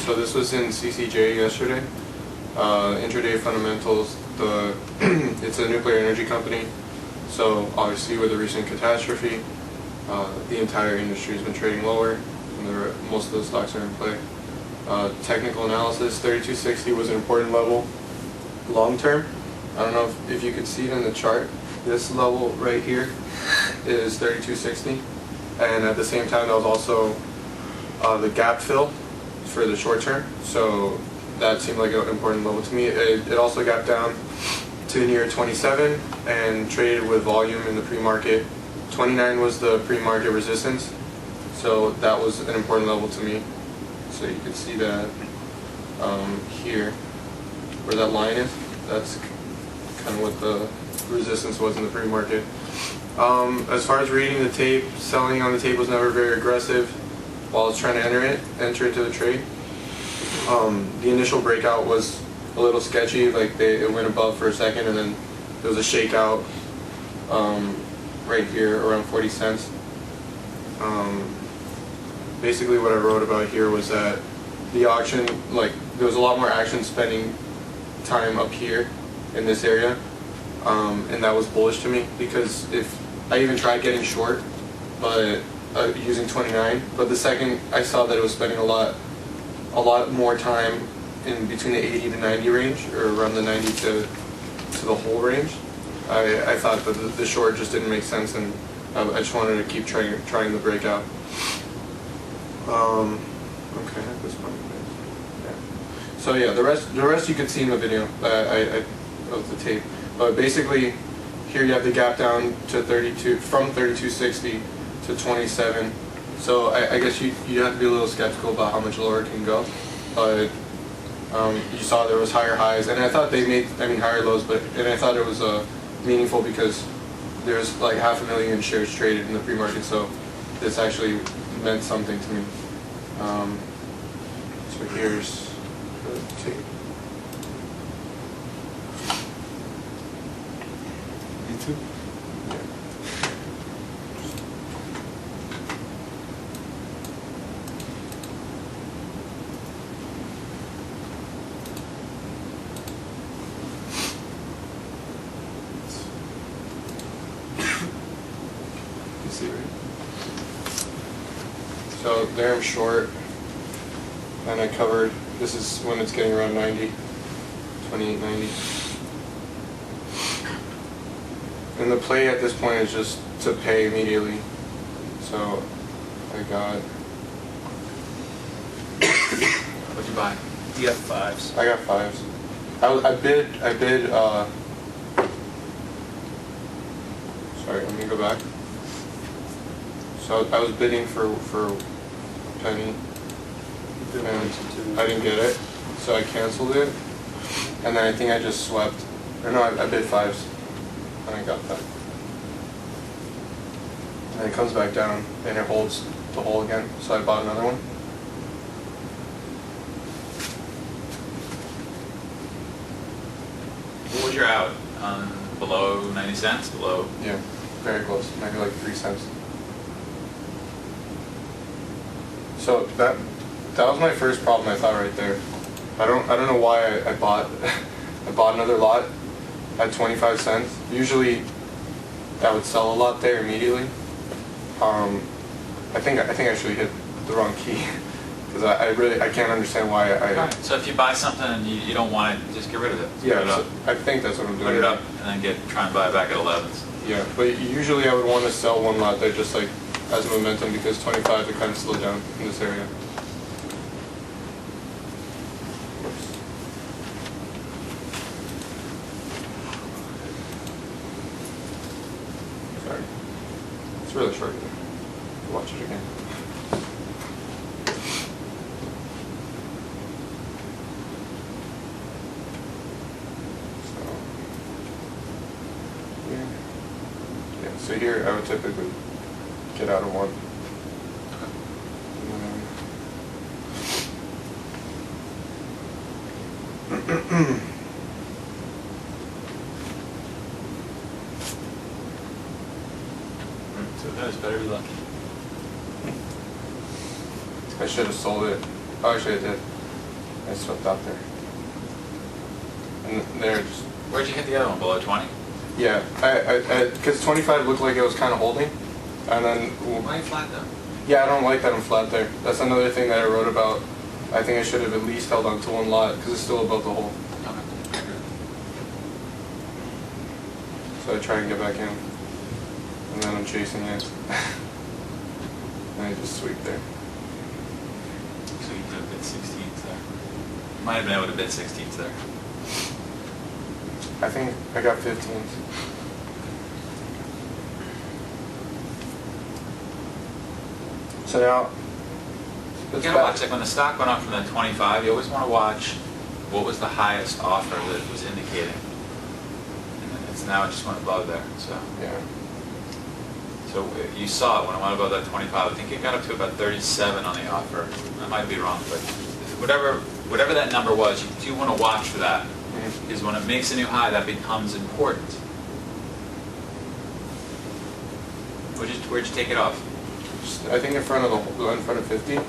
So this was in CCJ yesterday. Intraday fundamentals. It's a nuclear energy company. So obviously with the recent catastrophe, the entire industry has been trading lower, and most of those stocks are in play. Technical analysis, 3260 was an important level long term. I don't know if you could see it in the chart. This level right here is 3260, and at the same time that was also the gap fill for the short term, so that seemed like an important level to me. It also got down to near 27 and traded with volume in the pre-market. 29 was the pre-market resistance, so that was an important level to me. So you can see that here, where that line is, that's kind of what the resistance was in the pre-market. As far as reading the tape, selling on the tape was never very aggressive while I was trying to enter into the trade. The initial breakout was a little sketchy, like it went above for a second and then there was a shakeout right here around 40 cents. Basically what I wrote about here was that the auction, like there was a lot more action spending time up here in this area, and that was bullish to me because if I even tried getting short, but using 29, but the second I saw that it was spending a lot more time in between the 80 to 90 range, or around the 90 to the whole range, I thought that the short just didn't make sense, and I just wanted to keep trying the breakout. Okay, at this point, yeah. So yeah, the rest you could see in the video. Of the tape, but basically here you have the gap down to 32 from 3260 to 27. So I guess you have to be a little skeptical about how much lower it can go, but you saw there was higher highs, and I thought they made, higher lows, and I thought it was meaningful because there's like 500,000 shares traded in the pre-market, so this actually meant something to me. So here's the tape. YouTube? Yeah. You see, right? So there I'm short, and I covered, this is when it's getting around 90, 28.90. And the play at this point is just to pay immediately. So I got. What'd you buy? You got fives. I got fives. I bid. Sorry, let me go back. So I was bidding for a penny, and I didn't get it, so I canceled it. And then I think I just swept. Or no, I bid fives. And I got that. And it comes back down and it holds the hole again, so I bought another one. What was your out? Below 90 cents? Below? Yeah, very close, maybe like 3 cents. So that was my first problem, I thought, right there. I don't know why I bought I bought another lot at 25 cents. Usually that would sell a lot there immediately. I think I actually hit the wrong key because I can't understand why I. Right. So if you buy something and you don't want it, just get rid of it. Yeah, so I think that's what I'm doing. Put it up and then try and buy it back at 11s. Yeah, but usually I would want to sell one lot there just like as a momentum because 25 it kind of slowed down in this area. Sorry, it's really short. Watch it again. So here I would typically get out of one. So guys, better be lucky. I should have sold it. Oh, actually I did. I swept out there. And there, just Where'd you hit the other one? Below 20? yeah. Because 25 looked like it was kind of holding, and then Why are you flat though? yeah, I don't like that I'm flat there. That's another thing that I wrote about. I think I should have at least held on to one lot because it's still above the hole. Okay. So I try and get back in, and then I'm chasing it, and I just sweep there. So you took bid 16s there. You might have been able to bid 16s there. I think I got 15s. So now, You gotta watch, like when the stock went up from the 25, you always want to watch what was the highest offer that it was indicating. And then it's now it just went above there, so. yeah. So you saw it when it went above that 25. I think it got up to about 37 on the offer. I might be wrong, but whatever that number was, you do want to watch for that. Because when it makes a new high, that becomes important. Where'd you take it off? Just, I think in front of 50.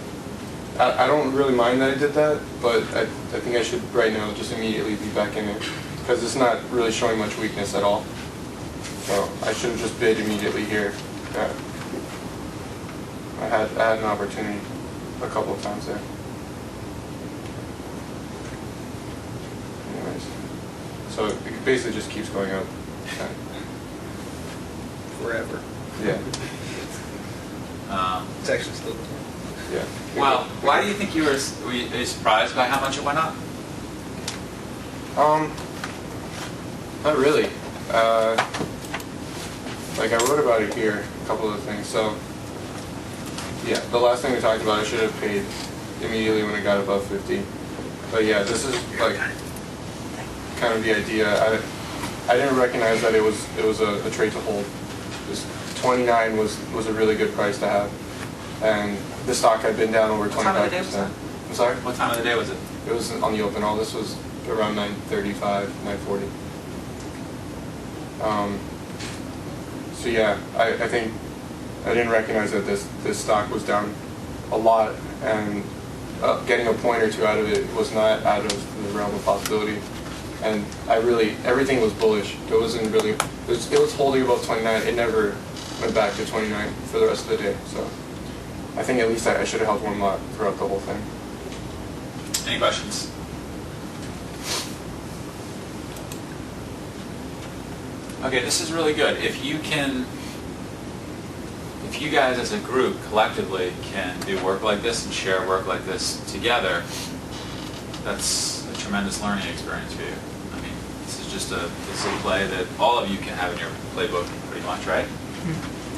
I don't really mind that I did that, but I think I should right now just immediately be back in it because it's not really showing much weakness at all. So I should have just bid immediately here. Yeah. I had an opportunity a couple of times there. Anyways, so it basically just keeps going up. Forever. Yeah. It's actually still going. Yeah. Well, why do you think were you surprised by how much it went up? Not really. Like I wrote about it here, a couple of things. So, yeah, the last thing we talked about, I should have paid immediately when it got above 50. But yeah, this is like kind of the idea. I didn't recognize that it was a trade to hold. This 29 was a really good price to have, and the stock had been down over 25%. What time of the day was that? I'm sorry? What time of the day was it? It was on the open. All this was around 9:35, 9:40. So yeah, I think I didn't recognize that this stock was down a lot, and getting a point or two out of it was not out of the realm of possibility. And everything was bullish. It wasn't really, it was holding above 29. It never went back to 29 for the rest of the day. So I think at least I should have held one lot throughout the whole thing. Any questions? Okay, this is really good. If you guys as a group collectively can do work like this and share work like this together, that's a tremendous learning experience for you. I mean, this is a play that all of you can have in your playbook pretty much, right?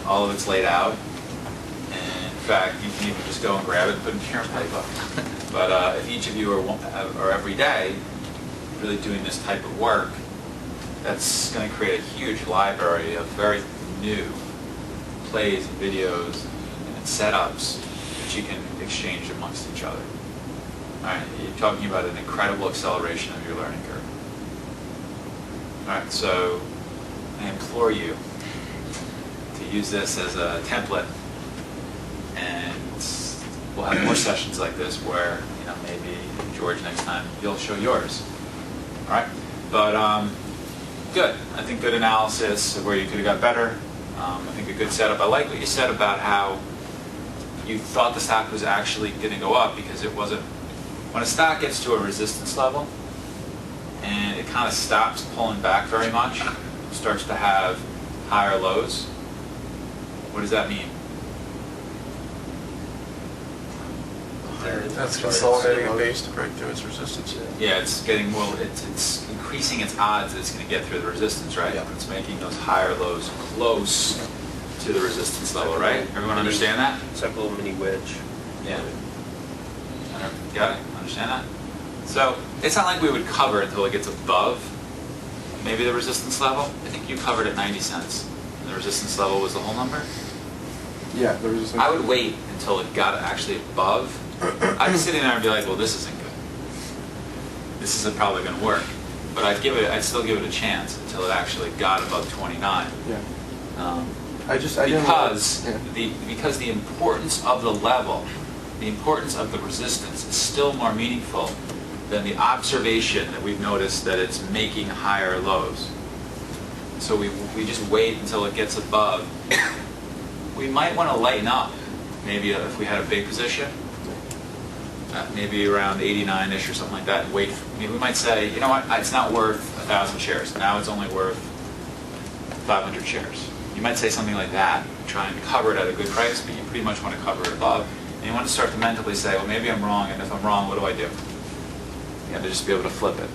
All of it's laid out. And in fact, you can even just go and grab it and put it in your playbook. But if each of you are every day really doing this type of work, that's going to create a huge library of very new plays and videos and setups that you can exchange amongst each other. All right, you're talking about an incredible acceleration of your learning curve. All right, so I implore you to use this as a template, and we'll have more sessions like this where, you know, maybe George next time you'll show yours. All right, but good. I think good analysis of where you could have got better. I think a good setup. I like what you said about how you thought the stock was actually going to go up because it wasn't. When a stock gets to a resistance level and it kind of stops pulling back very much, starts to have higher lows, what does that mean? That's consolidating a base to break through its resistance. Yeah, it's getting more. It's increasing its odds that it's going to get through the resistance, right? Yeah. It's making those higher lows close to the resistance level, right? Everyone understand that? It's like a little mini wedge. Yeah. Got it? Understand that? So it's not like we would cover until it gets above maybe the resistance level. I think you covered at 90 cents. The resistance level was the whole number? Yeah, the resistance. I would wait until it got actually above. I'd be sitting there and be like, well, this isn't good. This isn't probably going to work. But I'd still give it a chance until it actually got above 29. Yeah. Because the importance of the level, the importance of the resistance is still more meaningful than the observation that we've noticed that it's making higher lows. So we just wait until it gets above. We might want to lighten up, maybe if we had a big position, maybe around 89-ish or something like that, and wait. Maybe we might say, you know what, it's not worth 1,000 shares. Now it's only worth 500 shares. You might say something like that, try and cover it at a good price, but you pretty much want to cover it above. And you want to start to mentally say, well, maybe I'm wrong, and if I'm wrong, what do I do? You have to just be able to flip it.